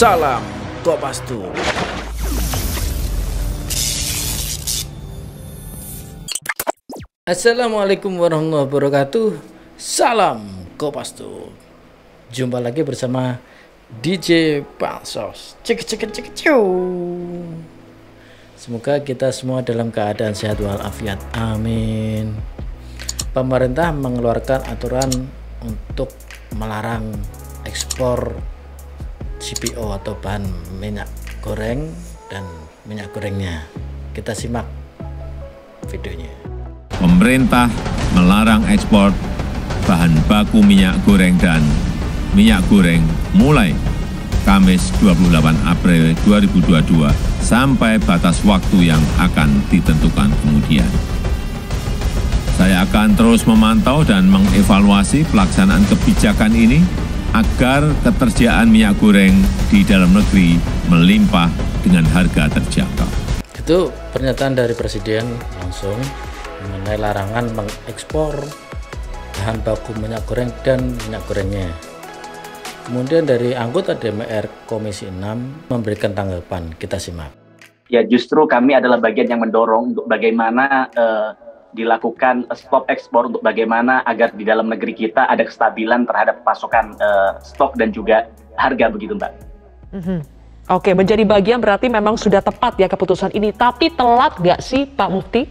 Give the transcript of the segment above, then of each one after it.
Salam Kopassus. Assalamualaikum warahmatullahi wabarakatuh. Salam Kopassus. Jumpa lagi bersama DJ Pansos. Semoga kita semua dalam keadaan sehat walafiat. Amin. Pemerintah mengeluarkan aturan untuk melarang ekspor CPO atau bahan minyak goreng dan minyak gorengnya. Kita simak videonya. Pemerintah melarang ekspor bahan baku minyak goreng dan minyak goreng mulai Kamis 28 April 2022 sampai batas waktu yang akan ditentukan kemudian. Saya akan terus memantau dan mengevaluasi pelaksanaan kebijakan ini agar ketersediaan minyak goreng di dalam negeri melimpah dengan harga terjangkau. Itu pernyataan dari Presiden langsung mengenai larangan mengekspor bahan baku minyak goreng dan minyak gorengnya. Kemudian dari anggota DPR Komisi 6 memberikan tanggapan, kita simak. Ya, justru kami adalah bagian yang mendorong untuk bagaimana dilakukan stop ekspor, untuk bagaimana agar di dalam negeri kita ada kestabilan terhadap pasokan stok dan juga harga, begitu Mbak. Oke, menjadi bagian berarti memang sudah tepat ya keputusan ini, tapi telat nggak sih Pak Mufti?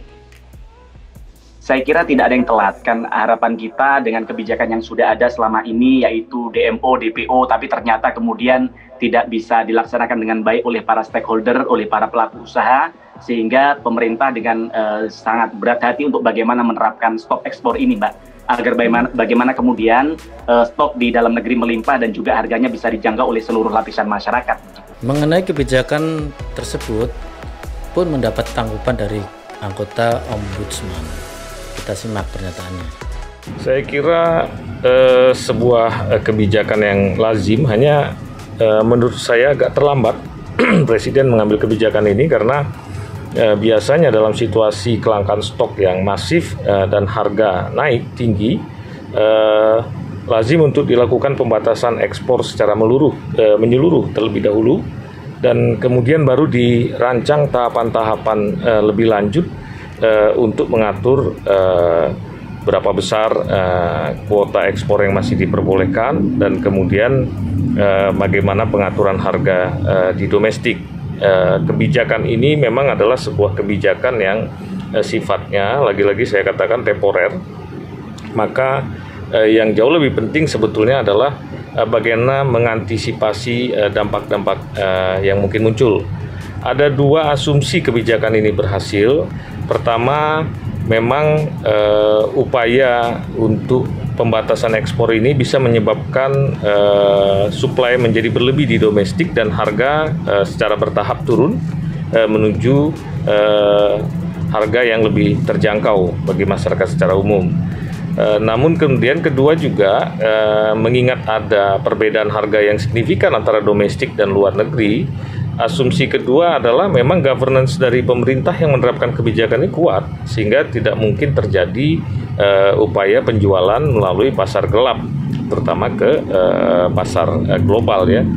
Saya kira tidak ada yang telat, kan harapan kita dengan kebijakan yang sudah ada selama ini yaitu DMO, DPO, tapi ternyata kemudian tidak bisa dilaksanakan dengan baik oleh para stakeholder, oleh para pelaku usaha, sehingga pemerintah dengan sangat berat hati untuk bagaimana menerapkan stop ekspor ini, Mbak, agar bagaimana kemudian stok di dalam negeri melimpah dan juga harganya bisa dijangkau oleh seluruh lapisan masyarakat. Mengenai kebijakan tersebut pun mendapat tanggapan dari anggota Ombudsman. Kita simak pernyataannya. Saya kira sebuah kebijakan yang lazim, hanya menurut saya agak terlambat Presiden mengambil kebijakan ini karena biasanya dalam situasi kelangkaan stok yang masif dan harga naik tinggi, lazim untuk dilakukan pembatasan ekspor secara menyeluruh terlebih dahulu, dan kemudian baru dirancang tahapan-tahapan lebih lanjut untuk mengatur berapa besar kuota ekspor yang masih diperbolehkan dan kemudian bagaimana pengaturan harga di domestik. Kebijakan ini memang adalah sebuah kebijakan yang sifatnya lagi-lagi saya katakan temporer, maka yang jauh lebih penting sebetulnya adalah bagaimana mengantisipasi dampak-dampak yang mungkin muncul. Ada dua asumsi kebijakan ini berhasil. Pertama, memang upaya untuk pembatasan ekspor ini bisa menyebabkan suplai menjadi berlebih di domestik dan harga secara bertahap turun menuju harga yang lebih terjangkau bagi masyarakat secara umum. Namun kemudian kedua juga mengingat ada perbedaan harga yang signifikan antara domestik dan luar negeri, asumsi kedua adalah memang governance dari pemerintah yang menerapkan kebijakan ini kuat, sehingga tidak mungkin terjadi upaya penjualan melalui pasar gelap, terutama ke pasar global ya.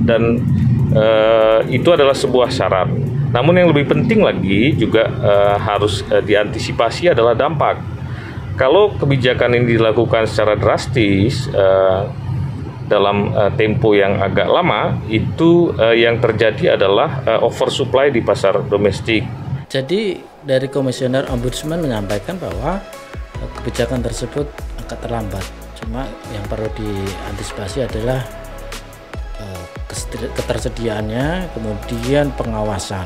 Dan itu adalah sebuah syarat. Namun yang lebih penting lagi juga harus diantisipasi adalah dampak. Kalau kebijakan ini dilakukan secara drastis dalam tempo yang agak lama, itu yang terjadi adalah oversupply di pasar domestik. Jadi dari Komisioner Ombudsman menyampaikan bahwa kebijakan tersebut agak terlambat. Cuma yang perlu diantisipasi adalah ketersediaannya, kemudian pengawasan.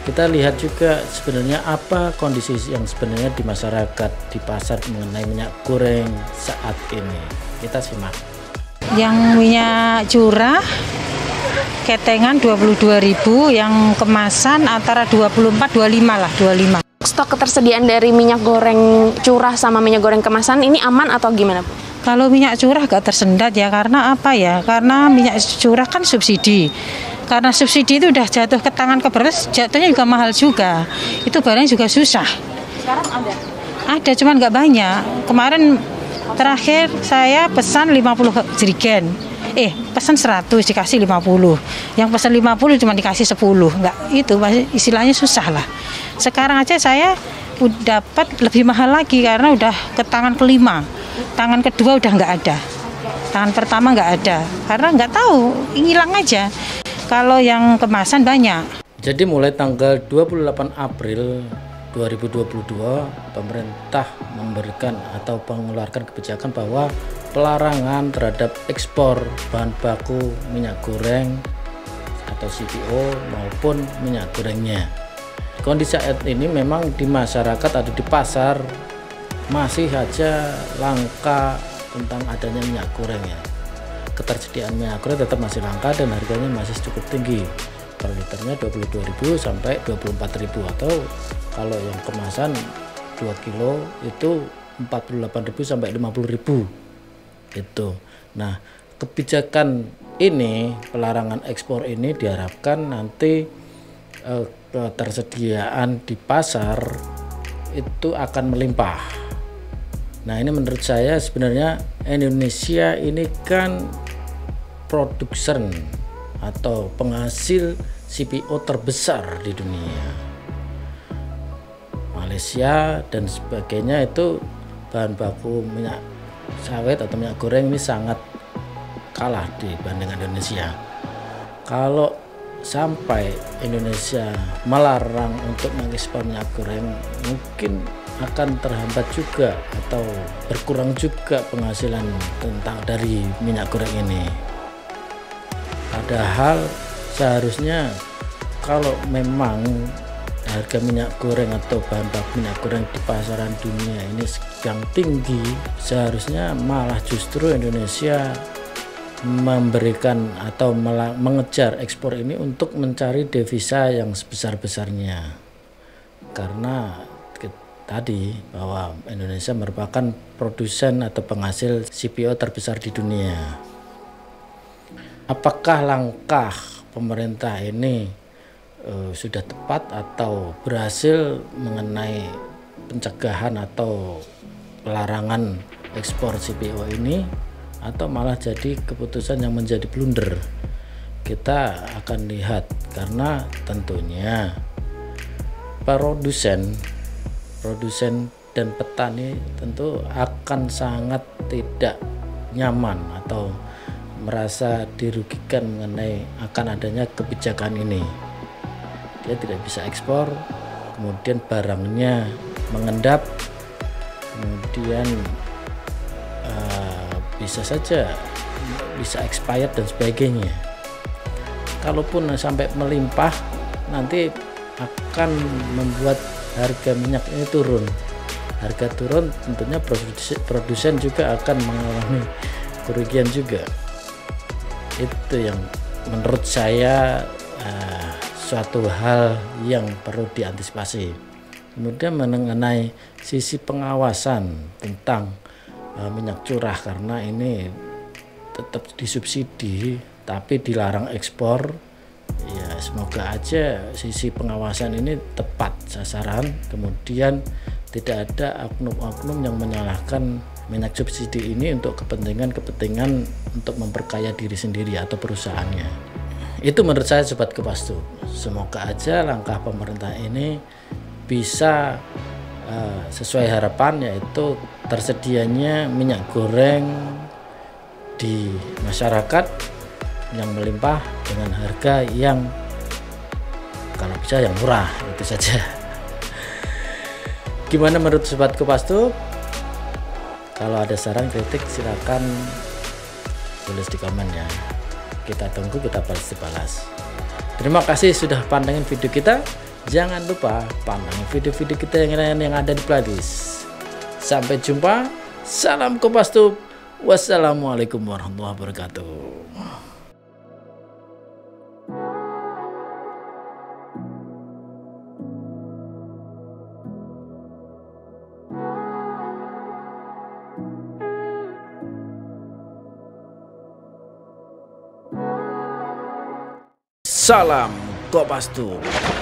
Kita lihat juga sebenarnya apa kondisi yang sebenarnya di masyarakat, di pasar mengenai minyak goreng saat ini. Kita simak. Yang minyak curah ketengan 22.000, yang kemasan antara 24-25 lah, 25. Stok ketersediaan dari minyak goreng curah sama minyak goreng kemasan ini aman atau gimana, Bu? Kalau minyak curah gak tersendat ya, karena apa ya? Karena minyak curah kan subsidi. Karena subsidi itu udah jatuh ke tangan ke beras, jatuhnya juga mahal juga. Itu barang juga susah. Sekarang ada? Ada, cuman nggak banyak. Kemarin terakhir saya pesan 50 jerigen. pesan 100 dikasih 50, yang pesan 50 cuma dikasih 10, enggak, itu istilahnya susah lah. Sekarang aja saya udah dapat lebih mahal lagi karena udah ke tangan kelima, tangan kedua udah nggak ada, tangan pertama nggak ada, karena nggak tahu, hilang aja. Kalau yang kemasan banyak. Jadi mulai tanggal 28 April 2022, pemerintah memberikan atau mengeluarkan kebijakan bahwa pelarangan terhadap ekspor bahan baku minyak goreng atau CPO maupun minyak gorengnya. Kondisi saat ini memang di masyarakat atau di pasar masih saja langka tentang adanya minyak goreng ya. Ketersediaan minyak goreng tetap masih langka dan harganya masih cukup tinggi. Per liternya 22.000 sampai 24.000, atau kalau yang kemasan 2 kilo itu 48.000 sampai 50.000 itu. Nah, kebijakan ini, pelarangan ekspor ini diharapkan nanti ketersediaan di pasar itu akan melimpah. Nah, ini menurut saya sebenarnya Indonesia ini kan produsen atau penghasil CPO terbesar di dunia. Malaysia dan sebagainya itu bahan baku minyak sawit atau minyak goreng ini sangat kalah dibanding Indonesia. Kalau sampai Indonesia melarang untuk mengekspor minyak goreng, mungkin akan terhambat juga atau berkurang juga penghasilan dari minyak goreng ini. Padahal seharusnya kalau memang harga minyak goreng atau bahan baku minyak goreng di pasaran dunia ini sedang tinggi, seharusnya malah justru Indonesia memberikan atau mengejar ekspor ini untuk mencari devisa yang sebesar-besarnya. Karena tadi bahwa Indonesia merupakan produsen atau penghasil CPO terbesar di dunia. Apakah langkah pemerintah ini sudah tepat atau berhasil mengenai pencegahan atau pelarangan ekspor CPO ini, atau malah jadi keputusan yang menjadi blunder? Kita akan lihat, karena tentunya produsen dan petani tentu akan sangat tidak nyaman atau merasa dirugikan mengenai akan adanya kebijakan ini. Dia tidak bisa ekspor, kemudian barangnya mengendap, kemudian bisa saja bisa expired dan sebagainya. Kalaupun sampai melimpah, nanti akan membuat harga minyak ini turun. Harga turun, tentunya produsen juga akan mengalami kerugian juga. Itu yang menurut saya suatu hal yang perlu diantisipasi. Kemudian mengenai sisi pengawasan tentang minyak curah, karena ini tetap disubsidi tapi dilarang ekspor, ya semoga aja sisi pengawasan ini tepat sasaran, kemudian tidak ada oknum-oknum yang menyalahkan minyak subsidi ini untuk kepentingan untuk memperkaya diri sendiri atau perusahaannya. Itu menurut saya Sobat Kopassus. Semoga aja langkah pemerintah ini bisa sesuai harapan, yaitu tersedianya minyak goreng di masyarakat yang melimpah dengan harga yang kalau bisa yang murah. Itu saja. Gimana menurut Sobat Kopassus? Kalau ada saran kritik silakan tulis di komen ya. Kita tunggu, kita balas. Terima kasih sudah pantengin video kita. Jangan lupa pantengin video-video kita yang lain yang ada di playlist. Sampai jumpa. Salam Kopassus. Wassalamualaikum warahmatullahi wabarakatuh. Salam Kopassus.